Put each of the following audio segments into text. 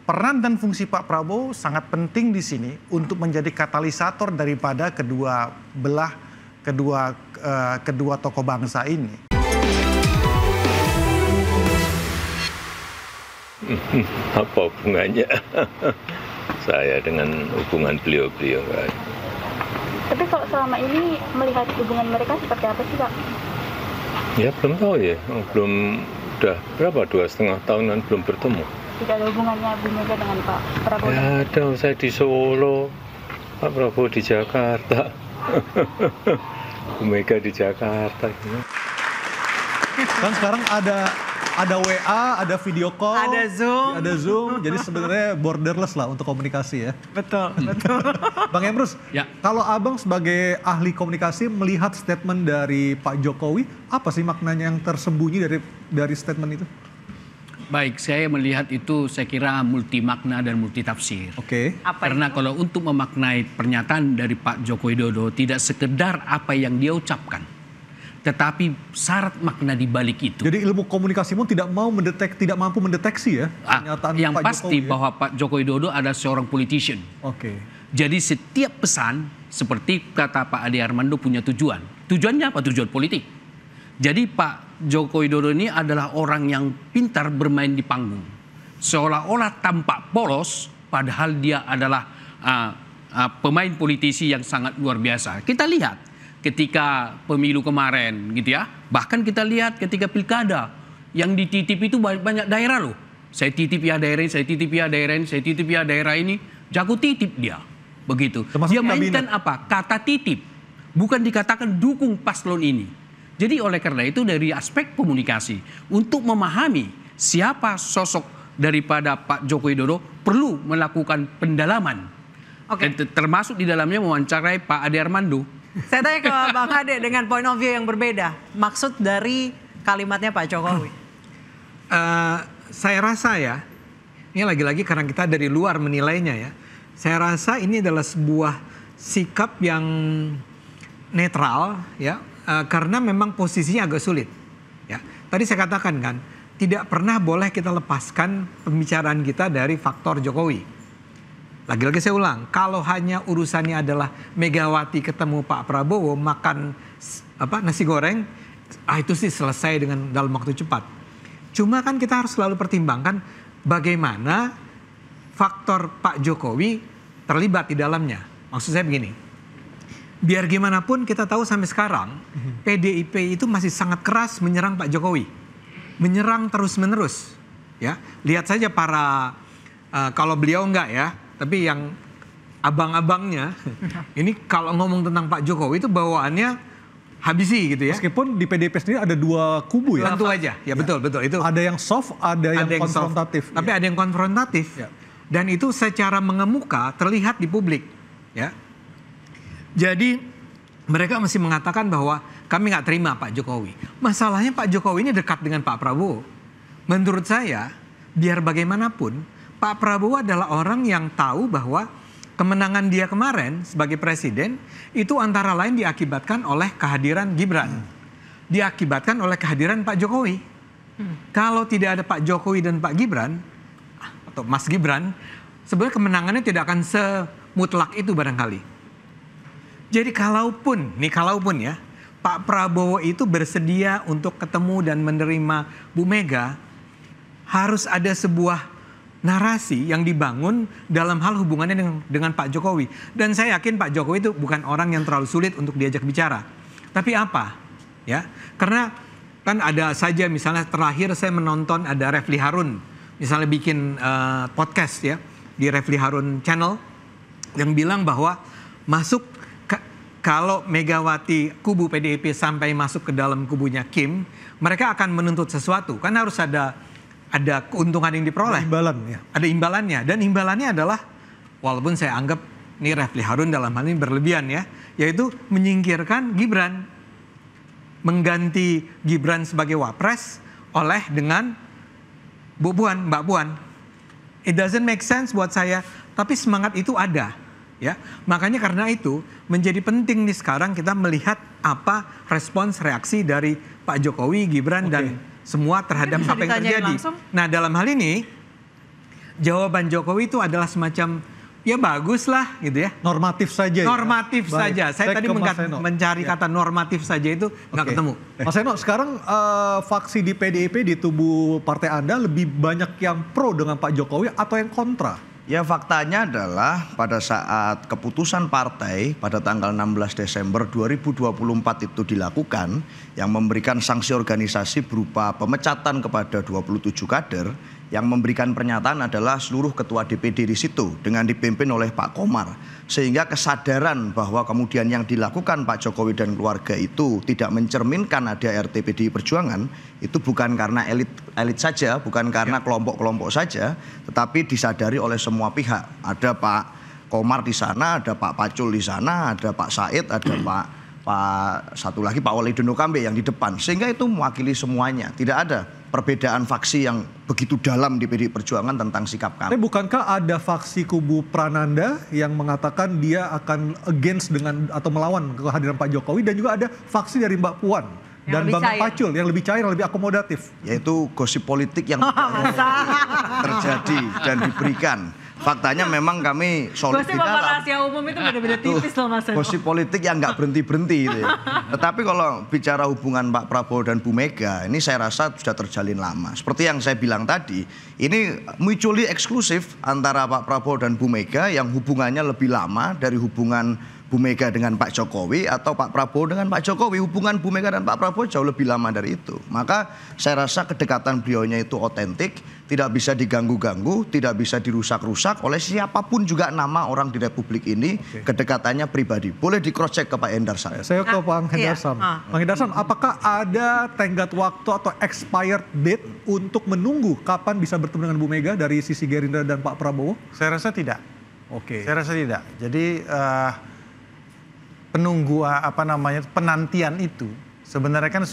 peran dan fungsi Pak Prabowo sangat penting di sini untuk menjadi katalisator daripada kedua tokoh bangsa ini. Apa hubungannya saya dengan hubungan beliau-beliau? Tapi kalau selama ini melihat hubungan mereka seperti apa sih, Pak? Ya belum tahu ya, belum, udah berapa, 2,5 tahunan belum bertemu. Tidak ada hubungannya Bu Mega dengan Pak Prabowo? Ya ada, saya di Solo, Pak Prabowo di Jakarta, Bu Mega di Jakarta. Kan sekarang ada WA, ada video call, ada Zoom, jadi sebenarnya borderless lah untuk komunikasi ya. Betul. Bang Emrus, ya. Kalau Abang sebagai ahli komunikasi melihat statement dari Pak Jokowi, apa sih maknanya yang tersembunyi dari statement itu? Baik, saya melihat itu saya kira multi makna dan multi tafsir. Oke. Karena kalau untuk memaknai pernyataan dari Pak Joko Widodo tidak sekedar apa yang dia ucapkan, tetapi syarat makna di balik itu. Jadi ilmu komunikasi pun tidak mampu mendeteksi ya pernyataan yang Pak pasti Jokowi, bahwa Pak Joko Widodo adalah seorang politician. Oke. Jadi setiap pesan seperti kata Pak Ade Armando punya tujuan. Tujuannya apa? Tujuan politik. Jadi Pak Joko Widodo ini adalah orang yang pintar bermain di panggung. Seolah-olah tampak polos padahal dia adalah pemain politisi yang sangat luar biasa. Kita lihat ketika pemilu kemarin gitu ya. Bahkan kita lihat ketika pilkada yang dititip itu banyak daerah loh. Saya titip ya daerah ini, saya titip ya daerah ini, saya titip ya daerah ini. Jago titip dia. Begitu. Termasuk dia mainkan kabinet. apa? Kata titip. Bukan dikatakan dukung paslon ini. Jadi oleh karena itu dari aspek komunikasi untuk memahami siapa sosok daripada Pak Joko Widodo perlu melakukan pendalaman. Oke. Termasuk di dalamnya mewawancarai Pak Ade Armando. Saya tanya ke Bang Ade dengan point of view yang berbeda. Maksud dari kalimatnya Pak Jokowi. Saya rasa ya, ini lagi-lagi karena kita dari luar menilainya ya. Saya rasa ini adalah sebuah sikap yang netral ya. Karena memang posisinya agak sulit. Ya, tadi saya katakan kan, tidak pernah boleh kita lepaskan pembicaraan kita dari faktor Jokowi. Lagi-lagi saya ulang, kalau hanya urusannya adalah Megawati ketemu Pak Prabowo makan nasi goreng, itu sih selesai dengan dalam waktu cepat. Cuma kan kita harus selalu pertimbangkan bagaimana faktor Pak Jokowi terlibat di dalamnya. Maksud saya begini. Biar gimana pun kita tahu sampai sekarang PDIP itu masih sangat keras menyerang Pak Jokowi. Menyerang terus-menerus. Ya, lihat saja para, kalau beliau enggak ya, tapi yang abang-abangnya, ini kalau ngomong tentang Pak Jokowi itu bawaannya habisi gitu ya. Meskipun di PDIP sendiri ada dua kubu ya. Tentu aja, ya betul. Itu. Ada yang soft, ada yang konfrontatif. Tapi ada yang konfrontatif. Ya. Dan itu secara mengemuka terlihat di publik. Ya. Jadi mereka masih mengatakan bahwa kami nggak terima Pak Jokowi. Masalahnya Pak Jokowi ini dekat dengan Pak Prabowo. Menurut saya, biar bagaimanapun, Pak Prabowo adalah orang yang tahu bahwa kemenangan dia kemarin sebagai presiden itu antara lain diakibatkan oleh kehadiran Gibran. Diakibatkan oleh kehadiran Pak Jokowi. Kalau tidak ada Pak Jokowi dan Pak Gibran, atau Mas Gibran, sebenarnya kemenangannya tidak akan semutlak itu barangkali. Jadi kalaupun ya, Pak Prabowo itu bersedia untuk ketemu dan menerima Bu Mega, harus ada sebuah narasi yang dibangun dalam hal hubungannya dengan Pak Jokowi. Dan saya yakin Pak Jokowi itu bukan orang yang terlalu sulit untuk diajak bicara. Tapi apa? Ya, karena kan ada saja misalnya terakhir saya menonton ada Refli Harun, misalnya bikin podcast ya di Refli Harun Channel yang bilang bahwa kalau Megawati kubu PDIP sampai masuk ke dalam kubunya Kim, mereka akan menuntut sesuatu. Kan harus ada keuntungan yang diperoleh. Imbalan ya. Ada imbalannya. Dan imbalannya adalah, walaupun saya anggap ini Refli Harun dalam hal ini berlebihan ya, yaitu menyingkirkan Gibran. Mengganti Gibran sebagai wapres dengan Mbak Puan. It doesn't make sense buat saya, tapi semangat itu ada. Ya, makanya karena itu menjadi penting nih sekarang kita melihat apa respons reaksi dari Pak Jokowi, Gibran dan semua terhadap apa yang terjadi. Nah, dalam hal ini jawaban Jokowi itu adalah semacam ya bagus lah gitu ya. Normatif saja. Normatif saja. Saya tadi mencari kata normatif saja itu nggak ketemu. Mas Eno, sekarang faksi di PDIP di tubuh partai Anda lebih banyak yang pro dengan Pak Jokowi atau yang kontra? Ya faktanya adalah pada saat keputusan partai pada tanggal 16 Desember 2024 itu dilakukan yang memberikan sanksi organisasi berupa pemecatan kepada 27 kader, yang memberikan pernyataan adalah seluruh ketua DPD di situ dengan dipimpin oleh Pak Komar. Sehingga kesadaran bahwa kemudian yang dilakukan Pak Jokowi dan keluarga itu tidak mencerminkan ADART PDI Perjuangan, itu bukan karena elit saja, bukan karena kelompok-kelompok saja, tetapi disadari oleh semua pihak. Ada Pak Komar di sana, ada Pak Pacul di sana, ada Pak Said, ada Pak satu lagi Pak Walidono Kambe yang di depan. Sehingga itu mewakili semuanya. Tidak ada perbedaan faksi yang begitu dalam di PDI Perjuangan tentang sikap kami. Tapi bukankah ada faksi kubu Prananda yang mengatakan dia akan against dengan atau melawan kehadiran Pak Jokowi, dan juga ada faksi dari Mbak Puan dan Bang Pacul yang lebih cair, yang lebih akomodatif. Yaitu gosip politik yang terjadi dan diberikan. Faktanya memang kami solid di dalam. Rahasia umum itu beda-beda tipis loh Mas Eno. Gosip politik yang nggak berhenti-berhenti gitu ya. Tetapi kalau bicara hubungan Pak Prabowo dan Bu Mega, ini saya rasa sudah terjalin lama. Seperti yang saya bilang tadi, ini mutually eksklusif antara Pak Prabowo dan Bu Mega yang hubungannya lebih lama dari hubungan Bu Mega dengan Pak Jokowi, atau Pak Prabowo dengan Pak Jokowi. Hubungan Bu Mega dan Pak Prabowo jauh lebih lama dari itu. Maka saya rasa kedekatan beliaunya itu otentik, tidak bisa diganggu-ganggu, tidak bisa dirusak-rusak oleh siapapun juga nama orang di Republik ini. Kedekatannya pribadi. Boleh di cross check ke Pak Hendarsam. Saya ke Pak Hendarsam. Pak Hendarsam, apakah ada tenggat waktu atau expired date untuk menunggu kapan bisa bertemu dengan Bu Mega dari sisi Gerindra dan Pak Prabowo? Saya rasa tidak. Saya rasa tidak. Jadi penantian itu sebenarnya kan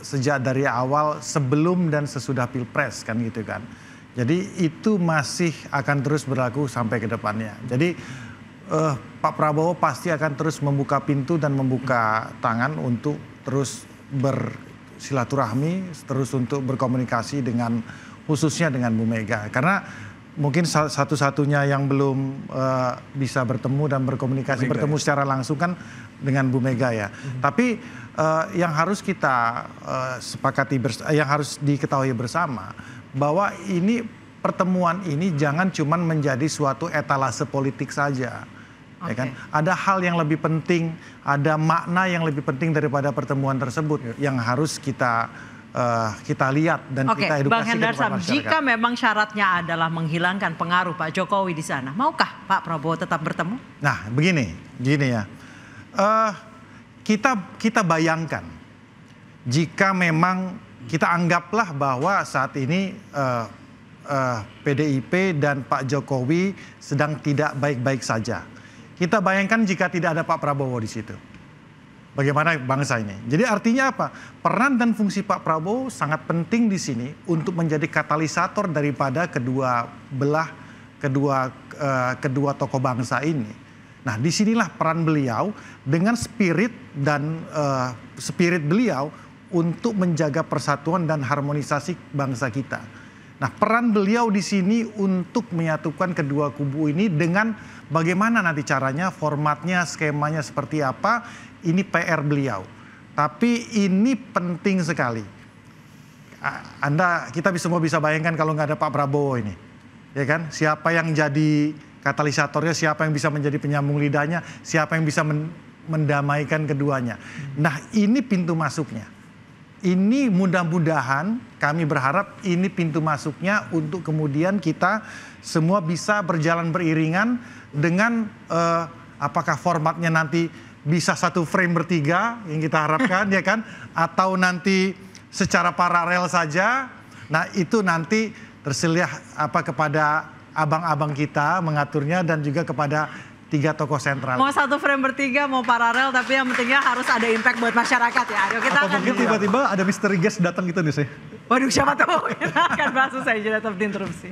sejak dari awal, sebelum dan sesudah Pilpres kan gitu kan. Jadi itu masih akan terus berlaku sampai ke depannya. Jadi Pak Prabowo pasti akan terus membuka pintu dan membuka tangan untuk terus bersilaturahmi, terus untuk berkomunikasi dengan khususnya dengan Bu Mega. Karena mungkin satu-satunya yang belum bisa bertemu dan berkomunikasi, bertemu secara langsung kan dengan Bu Mega ya. Tapi yang harus kita sepakati, yang harus diketahui bersama, bahwa ini pertemuan ini jangan cuma menjadi suatu etalase politik saja. Ya kan? Ada hal yang lebih penting, ada makna yang lebih penting daripada pertemuan tersebut yang harus kita lihat dan kita edukasi Bang Hendarsam, kepada masyarakat. jika memang syaratnya adalah menghilangkan pengaruh Pak Jokowi di sana, maukah Pak Prabowo tetap bertemu? Nah, begini ya, kita bayangkan jika memang kita anggaplah bahwa saat ini PDIP dan Pak Jokowi sedang tidak baik-baik saja. Kita bayangkan jika tidak ada Pak Prabowo di situ. Bagaimana bangsa ini? Jadi artinya apa? Peran dan fungsi Pak Prabowo sangat penting di sini untuk menjadi katalisator daripada kedua tokoh bangsa ini. Nah, disinilah peran beliau dengan spirit beliau untuk menjaga persatuan dan harmonisasi bangsa kita. Nah, peran beliau di sini untuk menyatukan kedua kubu ini dengan bagaimana nanti caranya, formatnya, skemanya seperti apa. Ini PR beliau, tapi ini penting sekali. Kita semua bisa bayangkan kalau nggak ada Pak Prabowo ini, ya kan? Siapa yang jadi katalisatornya, siapa yang bisa menjadi penyambung lidahnya, siapa yang bisa mendamaikan keduanya. Nah, ini pintu masuknya. Ini mudah-mudahan kami berharap ini pintu masuknya untuk kemudian kita semua bisa berjalan beriringan dengan apakah formatnya nanti bisa satu frame bertiga yang kita harapkan ya kan, atau nanti secara paralel saja. Nah, itu nanti terserah kepada abang-abang kita mengaturnya dan juga kepada tiga tokoh sentral. Mau satu frame bertiga, mau paralel, tapi yang pentingnya harus ada impact buat masyarakat ya. Ayo kita akan mungkin tiba-tiba ada misteri guest datang gitu nih sih. Waduh, siapa tahu. Kita akan bahas usai jeda, tetap di Interupsi.